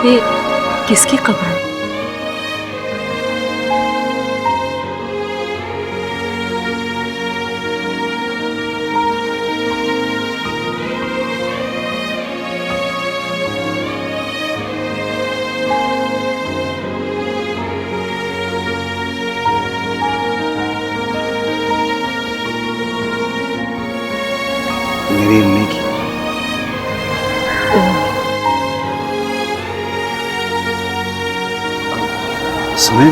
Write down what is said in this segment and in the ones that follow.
ये किसकी कब्र है? मेरी अम्मी की। सुने,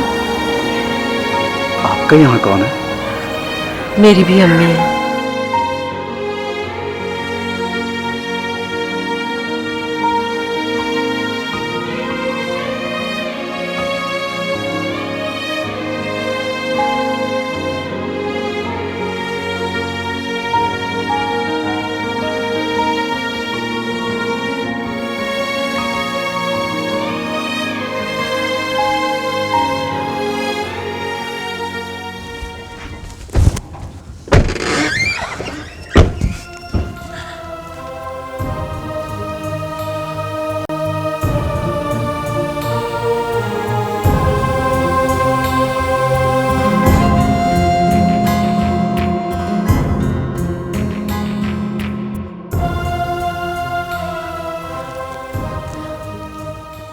आपका यहाँ कौन है? मेरी भी अम्मी है।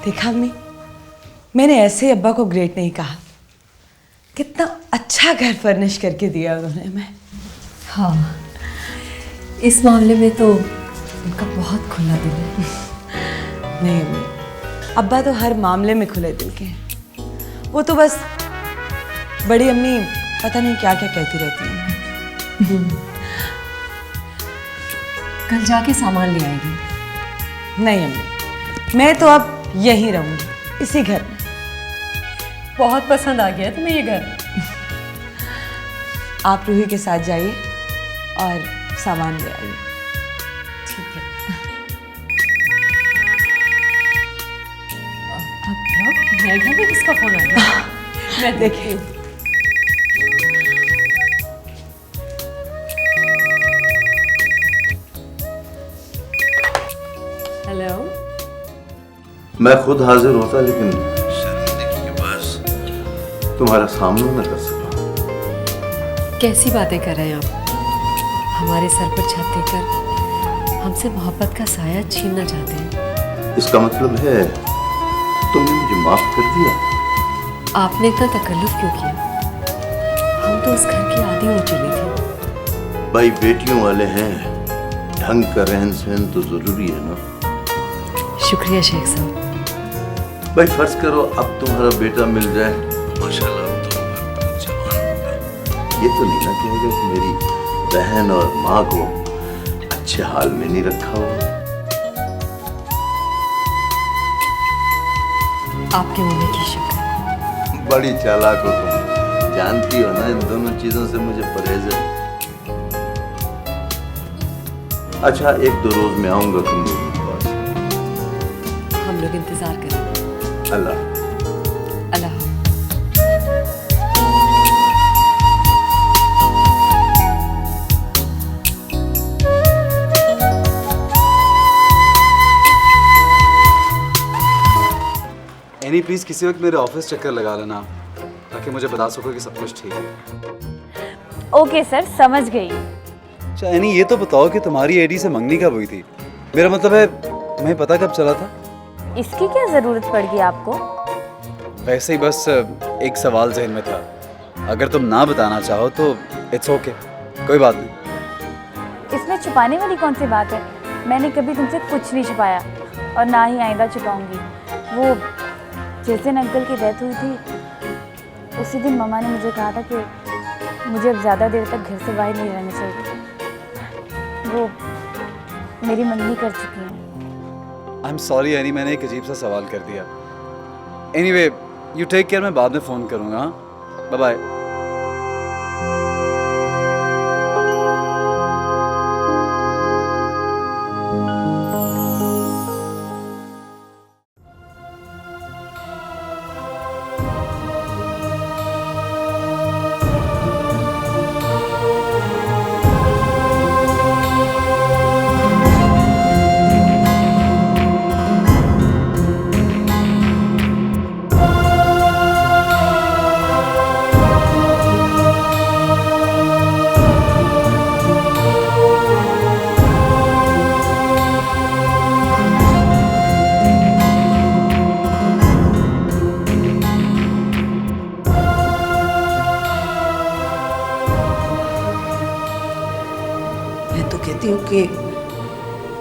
देखा अम्मी, मैंने ऐसे अब्बा को ग्रेट नहीं कहा। कितना अच्छा घर फर्निश करके दिया उन्होंने हमें। हाँ, इस मामले में तो उनका बहुत खुला दिल है। नहीं अम्मी, अब्बा तो हर मामले में खुले दिल के हैं। वो तो बस बड़ी अम्मी पता नहीं क्या क्या कहती रहती हैं। कल जाके सामान ले आएगी। नहीं अम्मी, मैं तो अब यहीं रहूंगी, इसी घर में। बहुत पसंद आ गया तुम्हें ये घर। आप रूही के साथ जाइए और सामान ले आइए। ठीक है। अब मेरे घर में किसका फोन आ गया? मैं देखती हूँ। हेलो। मैं खुद हाजिर होता, लेकिन शर्मिंदगी के पास तुम्हारा सामना न कर सका। कैसी बातें कर रहे हैं आप? हमारे सर पर छत देकर हमसे मोहब्बत का साया छीनना चाहते हैं। इसका मतलब है तुमने मुझे माफ कर दिया? आपने इतना तकल्लुफ क्यों किया? हम तो उस घर की आदी हो चुकी थी। भाई बेटियों वाले हैं, ढंग का रहन सहन तो जरूरी है ना। शुक्रिया शेख साहब। भाई फर्ज करो अब तुम्हारा बेटा मिल जाए, माशाल्लाह अब तो बहुत जवान होगा, ये तो नहीं ना कहेगा कि मेरी बहन और माँ को अच्छे हाल में नहीं रखा होगा। आपके मुंह की शुक्र। बड़ी चालाक हो तुम, जानती हो ना इन दोनों चीजों से मुझे परहेज है। अच्छा, एक दो रोज में आऊंगा तुम लोगों के पास। हम लोग इंतजार करेंगे। अल्लाह। अल्लाह। एनी प्लीज किसी वक्त मेरे ऑफिस चक्कर लगा लेना, ताकि मुझे बता सको कि सब कुछ ठीक है। ओके सर, समझ गई। अच्छा एनी, ये तो बताओ कि तुम्हारी एडी से मंगनी कब हुई थी? मेरा मतलब है तुम्हें पता कब चला था? इसकी क्या जरूरत पड़ गई आपको? वैसे ही बस एक सवाल जहन में था। अगर तुम ना बताना चाहो तो इट्स ओके, कोई बात नहीं। इसमें छुपाने वाली कौन सी बात है? मैंने कभी तुमसे कुछ नहीं छुपाया और ना ही आइंदा छुपाऊंगी। वो जिस दिन अंकल की डेथ हुई थी, उसी दिन मम्मा ने मुझे कहा था कि मुझे अब ज़्यादा देर तक घर से बाहर नहीं रहना चाहिए। वो मेरी मंगनी कर चुकी हैं। आई एम सॉरी एनी, मैंने एक अजीब सा सवाल कर दिया। एनीवे यू टेक केयर, मैं बाद में फ़ोन करूँगा। Bye bye.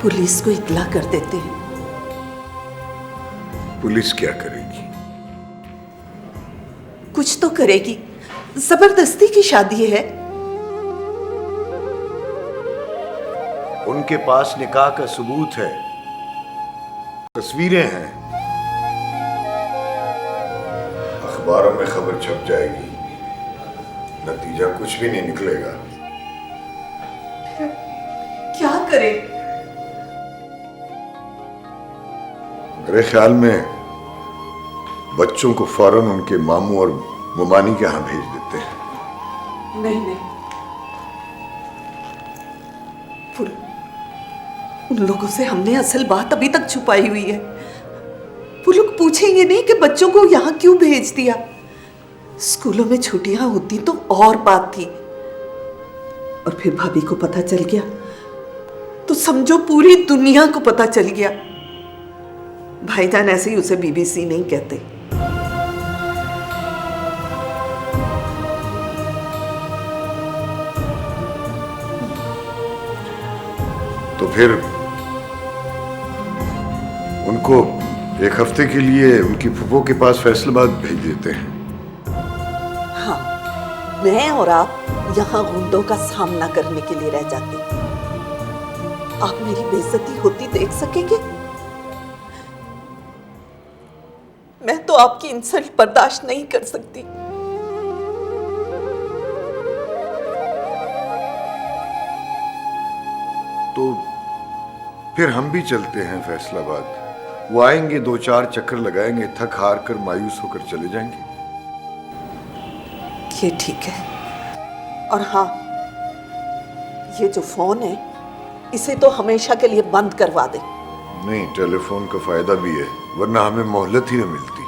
पुलिस को इत्तला कर देते हैं। पुलिस क्या करेगी? कुछ तो करेगी, जबरदस्ती की शादी है। उनके पास निकाह का सबूत है, तस्वीरें हैं, अखबारों में खबर छप जाएगी, नतीजा कुछ भी नहीं निकलेगा। क्या करे? मेरे ख्याल में बच्चों को फौरन उनके मामू और मुमानी के यहाँ भेज देते हैं। नहीं नहीं, उन लोगों से हमने असल बात अभी तक छुपाई हुई है। वो लोग पूछेंगे नहीं कि बच्चों को यहाँ क्यों भेज दिया। स्कूलों में छुट्टियां होती तो और बात थी, और फिर भाभी को पता चल गया तो समझो पूरी दुनिया को पता चल गया। भाईजान ऐसे ही उसे बीबीसी नहीं कहते। तो फिर उनको एक हफ्ते के लिए उनकी फूफो के पास फैसलाबाद भेज देते हैं। हाँ, मैं और आप यहाँ गुंडों का सामना करने के लिए रह जाते। आप मेरी बेइज्जती होती देख सकेंगे? मैं तो आपकी इंसल्ट बर्दाश्त नहीं कर सकती। तो फिर हम भी चलते हैं फैसलाबाद। वो आएंगे, 2-4 चक्कर लगाएंगे, थक हार कर मायूस होकर चले जाएंगे। ये ठीक है। और हाँ, ये जो फोन है इसे तो हमेशा के लिए बंद करवा दे। नहीं, टेलीफोन का फायदा भी है, वरना हमें मोहलत ही न मिलती।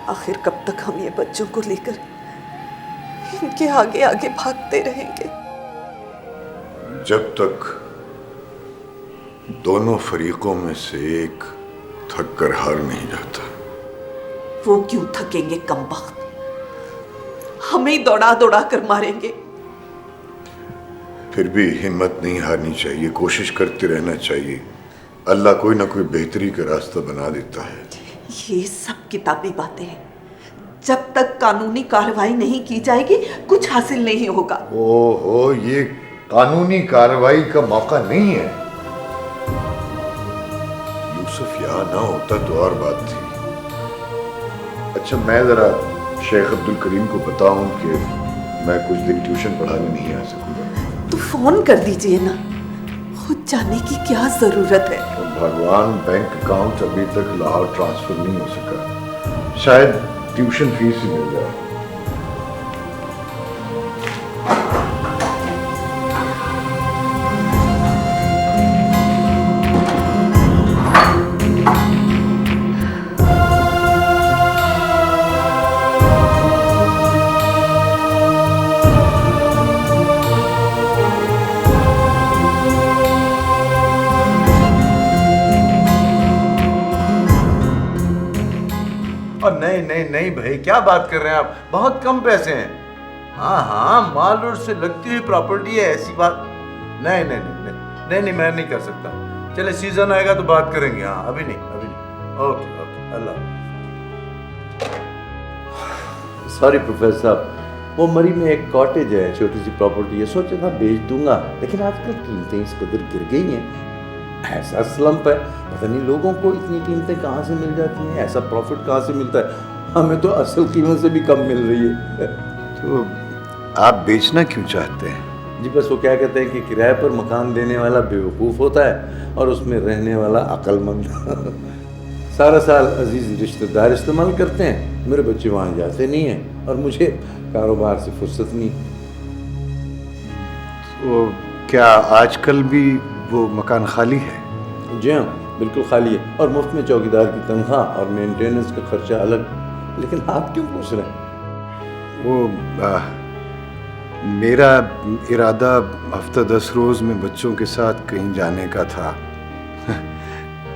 आखिर कब तक हम ये बच्चों को लेकर इनके आगे आगे भागते रहेंगे? जब तक दोनों फरीकों में से एक थक कर हार नहीं जाता। वो क्यों थकेंगे कमबख्त? हमें ही दौड़ा दौड़ा कर मारेंगे। फिर भी हिम्मत नहीं हारनी चाहिए, कोशिश करते रहना चाहिए। अल्लाह कोई ना कोई बेहतरी का रास्ता बना देता है। ये सब किताबी बातें हैं। जब तक कानूनी कार्रवाई नहीं की जाएगी कुछ हासिल नहीं होगा। ओहो, ये कानूनी कार्रवाई का मौका नहीं है। यूसुफ यहाँ ना होता तो और बात थी। अच्छा, मैं जरा शेख अब्दुल करीम को बताऊं कि मैं कुछ दिन ट्यूशन पढ़ाने नहीं आ सकूंगा। तो फोन कर दीजिए ना, खुद जाने की क्या जरूरत है? और भगवान, बैंक अकाउंट अभी तक लाहौर ट्रांसफर नहीं हो सका। शायद ट्यूशन फीस ही मिल जाए। और नहीं नहीं नहीं भाई, क्या बात कर रहे हैं आप? बहुत कम पैसे हैं। हाँ हाँ, माल रोड से लगती हुई प्रॉपर्टी है, ऐसी बात नहीं नहीं नहीं नहीं नहीं, नहीं मैं नहीं कर सकता। चले सीजन आएगा तो बात करेंगे। हाँ, अभी नहीं अभी नहीं। ओके ओके, अल्लाह। सॉरी प्रोफेसर साहब, वो मरी में एक कॉटेज है, छोटी सी प्रॉपर्टी है, सोचा था बेच दूंगा, लेकिन आजकल कीमतें इस कदर गिर गई हैं। ऐसा स्लम्प है, पता नहीं लोगों को इतनी कीमतें कहाँ से मिल जाती हैं, ऐसा प्रॉफिट कहाँ से मिलता है। हमें तो असल कीमत से भी कम मिल रही है। तो आप बेचना क्यों चाहते हैं? जी बस वो क्या कहते हैं कि किराए पर मकान देने वाला बेवकूफ़ होता है और उसमें रहने वाला अक्लमंद। सारा साल अजीज रिश्तेदार इस्तेमाल करते हैं, मेरे बच्चे वहाँ जाते नहीं हैं और मुझे कारोबार से फुर्सत नहीं। तो क्या आजकल भी वो मकान खाली है? जी हाँ, बिल्कुल खाली है और मुफ्त में चौकीदार की तनख्वाह और मेंटेनेंस का खर्चा अलग। लेकिन आप क्यों पूछ रहे हैं? वो मेरा इरादा हफ्ता 10 रोज़ में बच्चों के साथ कहीं जाने का था।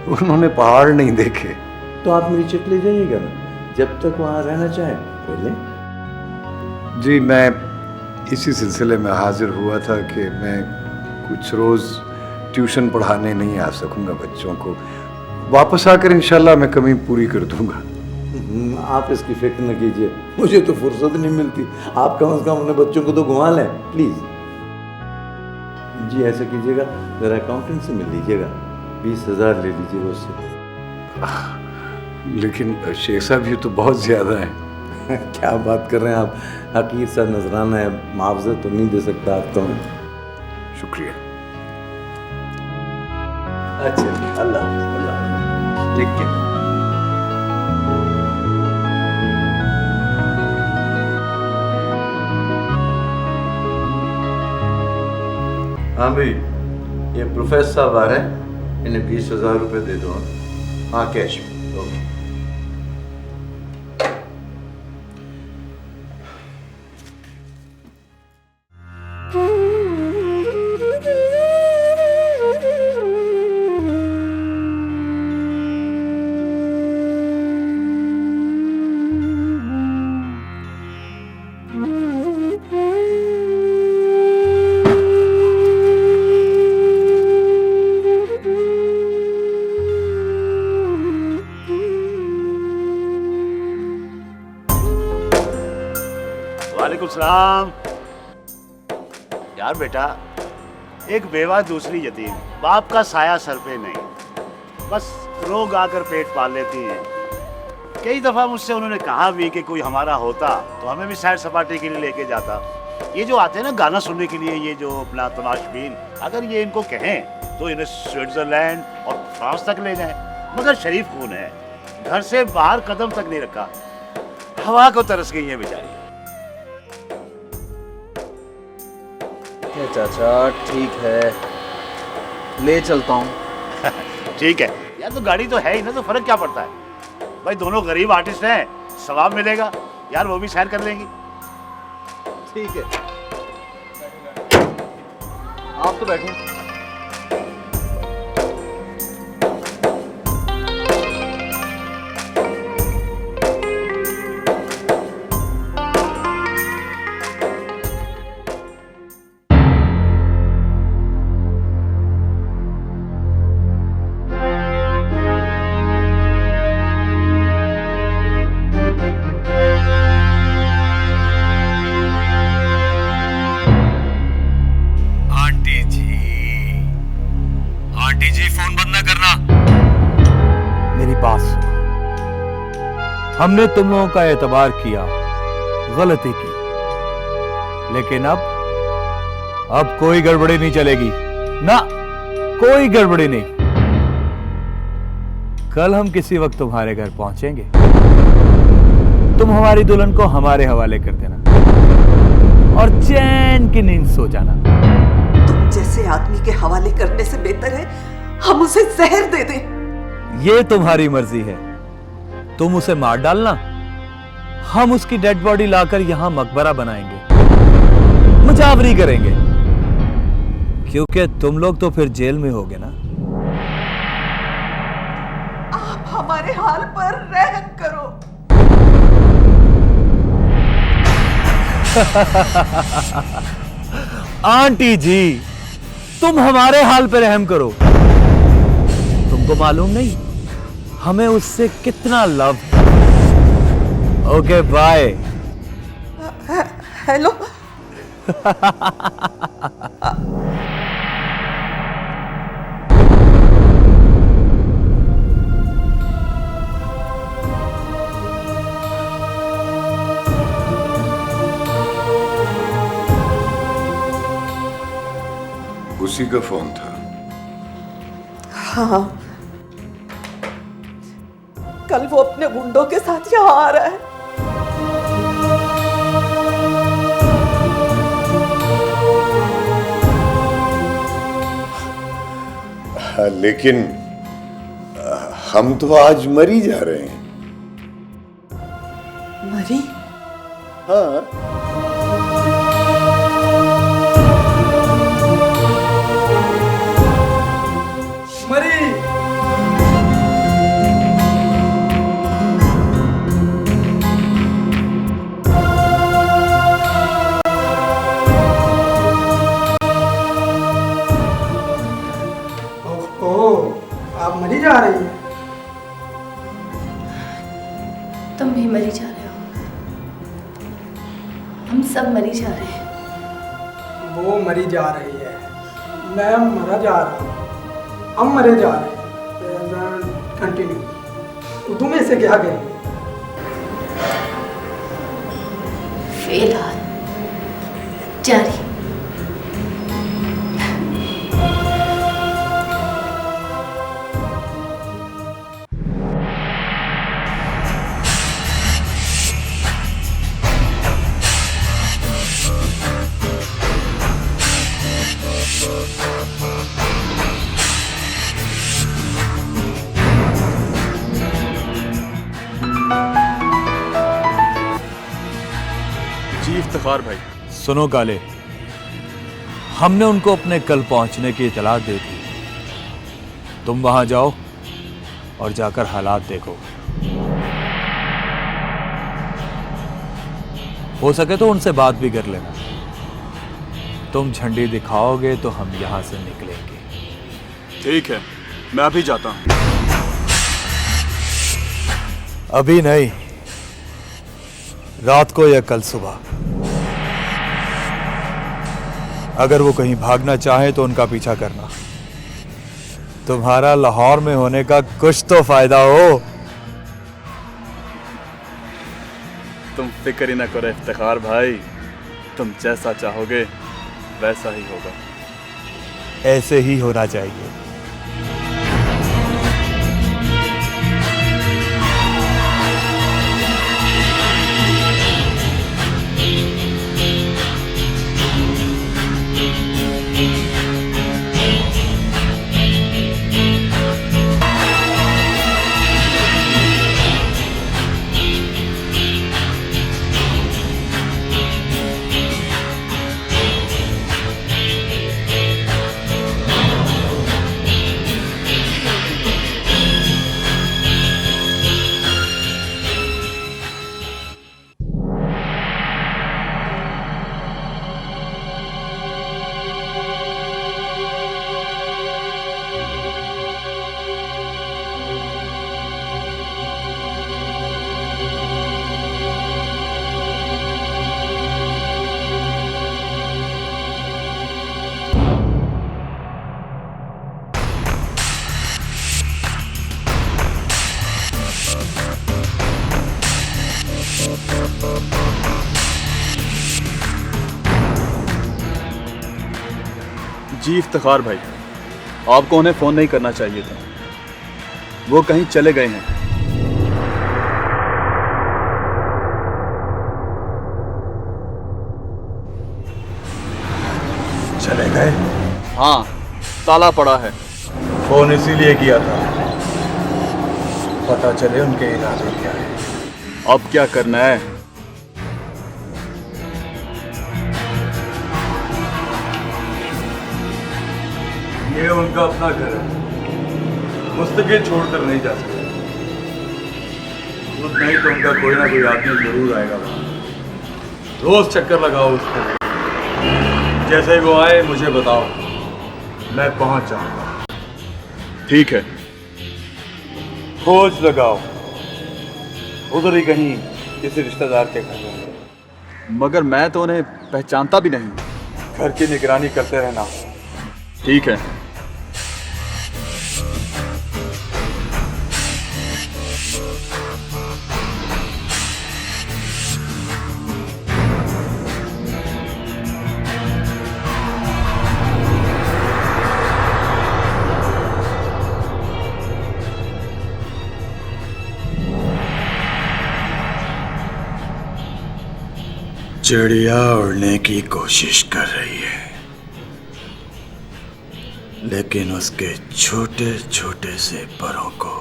उन्होंने पहाड़ नहीं देखे। तो आप मेरी चिट ले जाइएगा ना, जब तक वहाँ रहना चाहें रह लें। जी, मैं इसी सिलसिले में हाजिर हुआ था कि मैं कुछ रोज़ ट्यूशन पढ़ाने नहीं आ सकूंगा बच्चों को। वापस आकर इंशाल्लाह मैं कमी पूरी कर दूंगा। आप इसकी फिक्र न कीजिए, मुझे तो फुर्सत नहीं मिलती। आप कम से कम अपने बच्चों को तो घुमा लें प्लीज़। जी ऐसा कीजिएगा, ज़रा अकाउंटेंट से मिल लीजिएगा, 20,000 ले लीजिएगा उससे। लेकिन शेख साहब ये तो बहुत ज़्यादा है। क्या बात कर रहे हैं आप, हकीर सा नजराना है, मुआवजा तो नहीं दे सकता आपको मैं। शुक्रिया। अच्छा अल्लाह अल्लाह ठीक है। हाँ भाई, ये प्रोफेसर साहब आ रहे हैं, इन्हें 20,000 रुपये दे दो। हाँ कैश में। ओके। वालेकुम सलाम। यार बेटा, एक बेवा दूसरी यतीम, बाप का साया सर पे नहीं, बस लोग आकर पेट पाल लेती हैं। कई दफा मुझसे उन्होंने कहा भी कि कोई हमारा होता तो हमें भी सैर सपाटे के लिए लेके जाता। ये जो आते हैं ना गाना सुनने के लिए, ये जो अपना तमाशबीन, अगर ये इनको कहें तो इन्हें स्विट्जरलैंड और फ्रांस तक ले जाएं, मगर शरीफ खून है, घर से बाहर कदम तक नहीं रखा। हवा को तरस गई है बेचारी। चाचा ठीक है, ले चलता हूँ। ठीक है यार, तो गाड़ी तो है ही ना, तो फर्क क्या पड़ता है भाई। दोनों गरीब आर्टिस्ट हैं, सवाब मिलेगा यार, वो भी सैर कर लेंगी। ठीक है, आप तो बैठो। आंटी जी फोन बंद ना करना। मेरी बात सुनो, हमने तुम लोगों का एतबार किया, गलती की, लेकिन अब कोई गड़बड़ी नहीं चलेगी ना, कोई गड़बड़ी नहीं। कल हम किसी वक्त तुम्हारे घर पहुंचेंगे, तुम हमारी दुल्हन को हमारे हवाले कर देना और चैन की नींद सो जाना। तुम जैसे आदमी के हवाले करने से बेहतर है हम उसे जहर दे दें। ये तुम्हारी मर्जी है, तुम उसे मार डालना, हम उसकी डेड बॉडी लाकर यहां मकबरा बनाएंगे, मुजावरी करेंगे, क्योंकि तुम लोग तो फिर जेल में होगे ना। आप हमारे हाल पर रहम करो। आंटी जी, तुम हमारे हाल पर रहम करो। तुमको मालूम नहीं हमें उससे कितना लव। Okay bye. हेलो। उसी का फोन था। हाँ, कल वो अपने गुंडों के साथ यहाँ आ रहा है। लेकिन हम तो आज मरी जा रहे हैं। मरी? हाँ। मरी जा रही है। तुम भी मरी जा रहे हो, हम सब मरी जा रहे हैं। वो मरी जा रही है, मैं मरा जा रहा हूँ, हम मरे जा रहे हैं। कंटिन्यू। तुम ऐसे क्या करें? फेल हाल जारी। जी इफ्तिखार भाई। सुनो काले, हमने उनको अपने कल पहुंचने की इतला दे दी। तुम वहां जाओ और जाकर हालात देखो। हो सके तो उनसे बात भी कर लेना। तुम झंडी दिखाओगे तो हम यहां से निकलेंगे। ठीक है, मैं अभी जाता हूं। अभी नहीं, रात को या कल सुबह। अगर वो कहीं भागना चाहे तो उनका पीछा करना। तुम्हारा लाहौर में होने का कुछ तो फायदा हो। तुम फिक्र ही ना करो इफ्तिखार भाई, तुम जैसा चाहोगे वैसा ही होगा। ऐसे ही होना चाहिए। जी इफ्तिखार भाई, आपको उन्हें फ़ोन नहीं करना चाहिए था। वो कहीं चले गए हैं। चले गए? हाँ, ताला पड़ा है। फोन इसीलिए किया था, पता चले उनके इरादे क्या है। अब क्या करना है? ये उनका अपना घर है, मुस्तकिल छोड़कर नहीं जा सकते। खुद नहीं तो उनका कोई ना कोई आदमी जरूर आएगा वहाँ। रोज चक्कर लगाओ उसको। जैसे ही वो आए मुझे बताओ, मैं पहुंच जाऊंगा। ठीक है। खोज लगाओ, उधर ही कहीं किसी रिश्तेदार के घर में। मगर मैं तो उन्हें पहचानता भी नहीं। घर की निगरानी करते रहना। ठीक है। चिड़िया उड़ने की कोशिश कर रही है, लेकिन उसके छोटे छोटे से परों को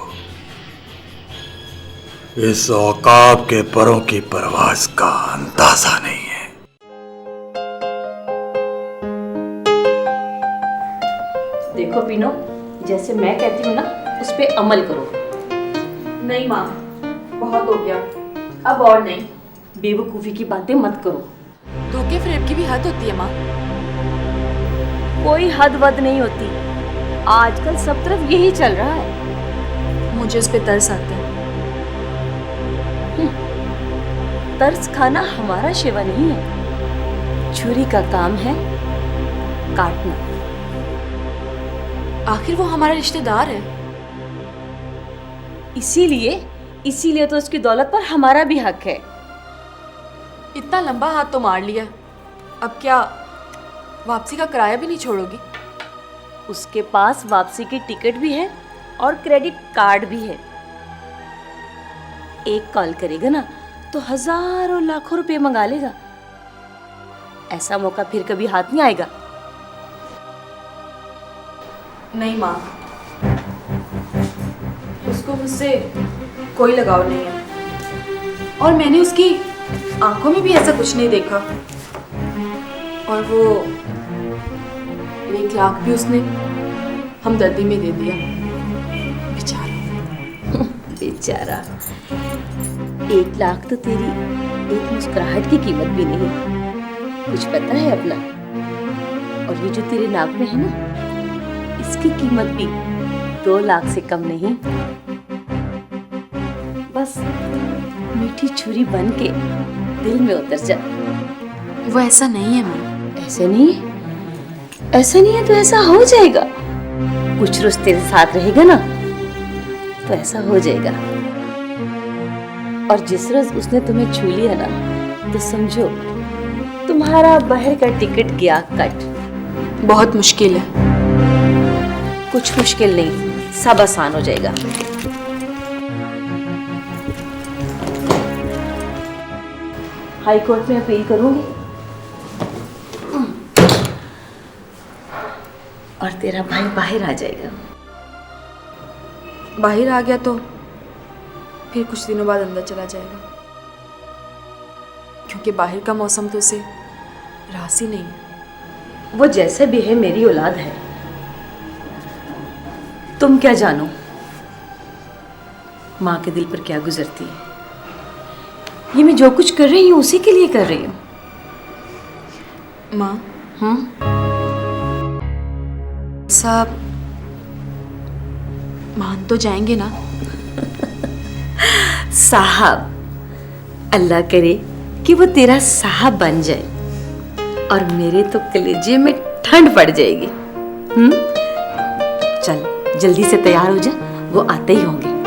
इस औकाब के परों की परवाज का अंदाजा नहीं है। देखो पीनो, जैसे मैं कहती हूँ ना उस पे अमल करो। नहीं माँ, बहुत हो गया, अब और नहीं। बेवकूफ़ी की बातें मत करो। धोखे फ्रेब की भी हद होती है माँ। कोई हद वद नहीं होती, आजकल सब तरफ यही चल रहा है। मुझे उस पर तरस आता है। तरस खाना हमारा सेवा नहीं है, छुरी का काम है काटना। आखिर वो हमारा रिश्तेदार है। इसीलिए तो उसकी दौलत पर हमारा भी हक है। इतना लंबा हाथ तो मार लिया, अब क्या वापसी का किराया भी नहीं छोड़ोगी? उसके पास वापसी की टिकट भी है और क्रेडिट कार्ड भी है। एक कॉल करेगा ना तो हजारों लाखों रुपए मंगा लेगा। ऐसा मौका फिर कभी हाथ नहीं आएगा। नहीं माँ, उसको मुझसे कोई लगाव नहीं है और मैंने उसकी आंखों में भी ऐसा कुछ नहीं देखा। और वो 1 लाख भी उसने हमदर्दी में दे दिया। बेचारा बेचारा, 1 लाख तो तेरी एक मुस्कुराहट की कीमत भी नहीं। कुछ पता है अपना? और ये जो तेरे नाक में है ना, इसकी कीमत भी 2 लाख से कम नहीं। बस मीठी छुरी बन के दिल में उतर जा। वो ऐसा नहीं है माँ। ऐसे नहीं है? ऐसा नहीं है तो ऐसा हो जाएगा। कुछ रोज तेरे साथ रहेगा ना तो ऐसा हो जाएगा। और जिस रोज उसने तुम्हें छू लिया ना तो समझो तुम्हारा बाहर का टिकट गया कट। बहुत मुश्किल है। कुछ मुश्किल नहीं, सब आसान हो जाएगा। हाई कोर्ट में अपील करूंगी और तेरा भाई बाहर आ जाएगा। बाहर आ गया तो फिर कुछ दिनों बाद अंदर चला जाएगा, क्योंकि बाहर का मौसम तो उसे रास ही नहीं है। वो जैसे भी है मेरी औलाद है। तुम क्या जानो माँ के दिल पर क्या गुजरती है। ये मैं जो कुछ कर रही हूँ उसी के लिए कर रही हूँ। माँ, साहब मान तो जाएंगे ना? साहब, अल्लाह करे कि वो तेरा साहब बन जाए और मेरे तो कलेजे में ठंड पड़ जाएगी। चल जल्दी से तैयार हो जा, वो आते ही होंगे।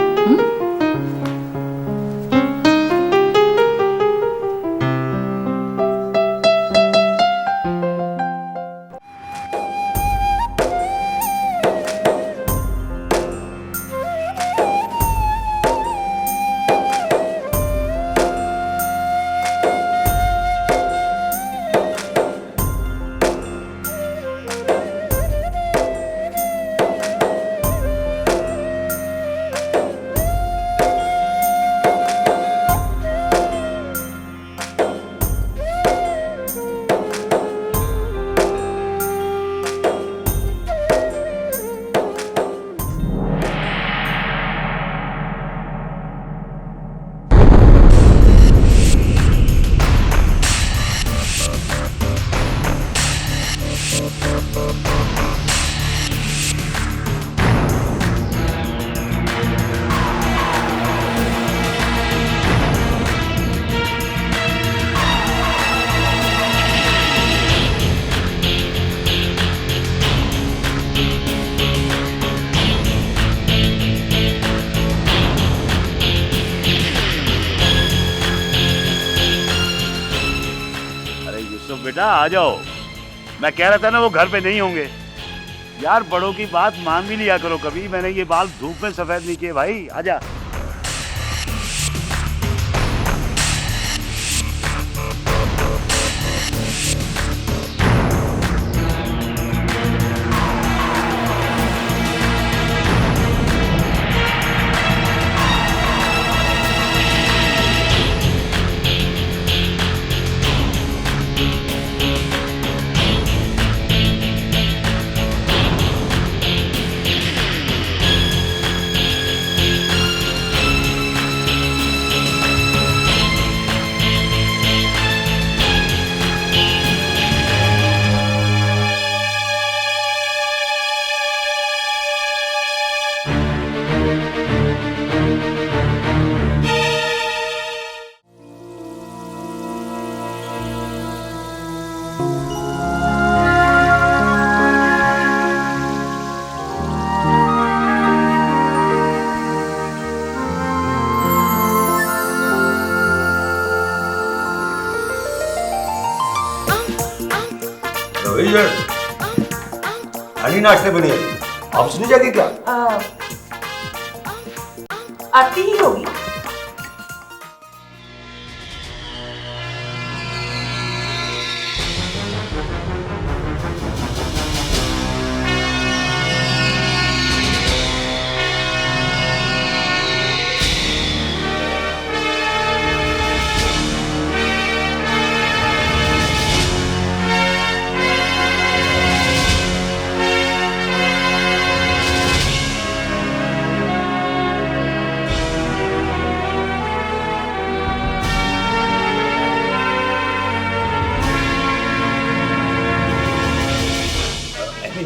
बेटा आ जाओ। मैं कह रहा था ना वो घर पे नहीं होंगे। यार बड़ों की बात मान भी लिया करो कभी। मैंने ये बाल धूप में सफेद नहीं किए भाई। आजा। है खाली नाश्ते बनी है, ऑफिस नहीं जाएगी क्या? आती ही होगी।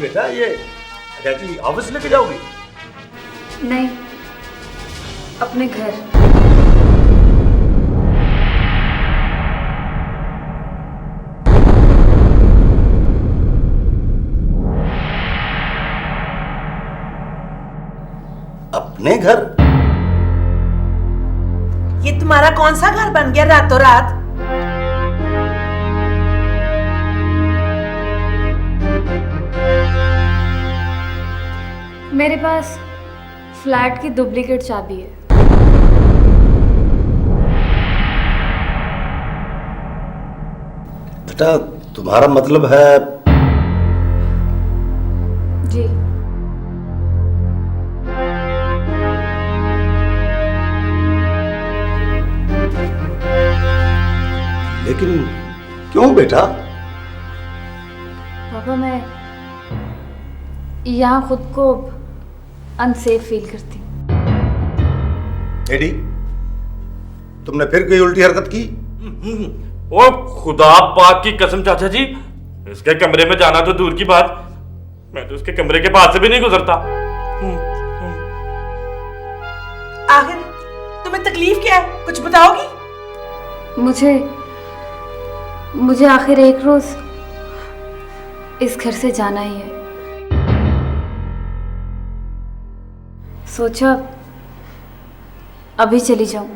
बेटा ये अटैची ऑफिस लेके जाओगी? नहीं, अपने घर। अपने घर? ये तुम्हारा कौन सा घर बन गया रातों रात? मेरे पास फ्लैट की डुप्लीकेट चाबी है। बेटा तुम्हारा मतलब है? जी। लेकिन क्यों बेटा? पापा मैं यहाँ खुद को अनसेफ फील करती हूँ। एडी, तुमने फिर कोई उल्टी हरकत की? ओ खुदा पाक की कसम चाचा जी, इसके कमरे में जाना तो दूर की बात, मैं तो उसके कमरे के पास से भी नहीं गुजरता। आखिर तुम्हें तकलीफ क्या है, कुछ बताओगी? मुझे आखिर एक रोज इस घर से जाना ही है। सोचा अभी चली जाऊं।